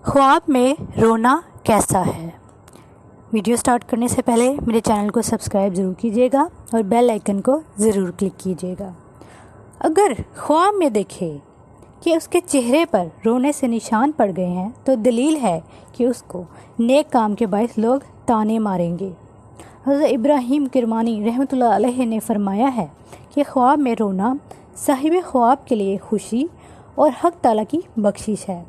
ख्वाब में रोना कैसा है। वीडियो स्टार्ट करने से पहले मेरे चैनल को सब्सक्राइब ज़रूर कीजिएगा और बेल आइकन को ज़रूर क्लिक कीजिएगा। अगर ख्वाब में देखे कि उसके चेहरे पर रोने से निशान पड़ गए हैं तो दलील है कि उसको नेक काम के बायस लोग ताने मारेंगे। हज़रत इब्राहीम किरमानी रहमतुल्लाह अलैह ने फरमाया है कि ख्वाब में रोना साहिब ख्वाब के लिए खुशी और हक ताला की बख्शिश है।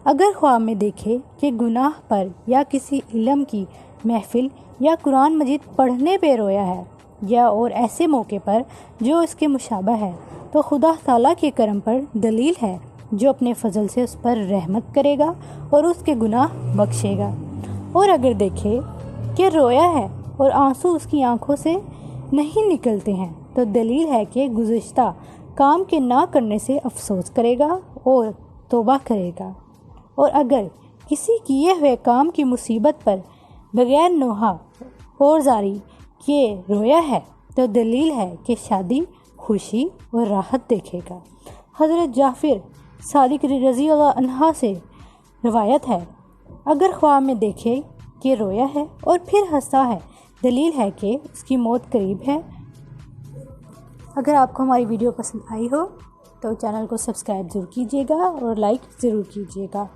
अगर ख्वाब में देखे कि गुनाह पर या किसी इल्म की महफिल या कुरान मजीद पढ़ने पे रोया है या और ऐसे मौके पर जो इसके मुशाबह है तो खुदा ताला के करम पर दलील है जो अपने फजल से उस पर रहमत करेगा और उसके गुनाह बख्शेगा। और अगर देखे कि रोया है और आंसू उसकी आंखों से नहीं निकलते हैं तो दलील है कि गुज़िश्ता काम के ना करने से अफसोस करेगा और तौबा करेगा। और अगर किसी किए हुए काम की मुसीबत पर बगैर नोहा और जारी किए रोया है तो दलील है कि शादी खुशी और राहत देखेगा। हज़रत जाफ़िर सादिक रज़ी अल्लाह अन्हा से रवायत है, अगर ख्वाब में देखे कि रोया है और फिर हंसा है दलील है कि उसकी मौत करीब है। अगर आपको हमारी वीडियो पसंद आई हो तो चैनल को सब्सक्राइब ज़रूर कीजिएगा और लाइक ज़रूर कीजिएगा।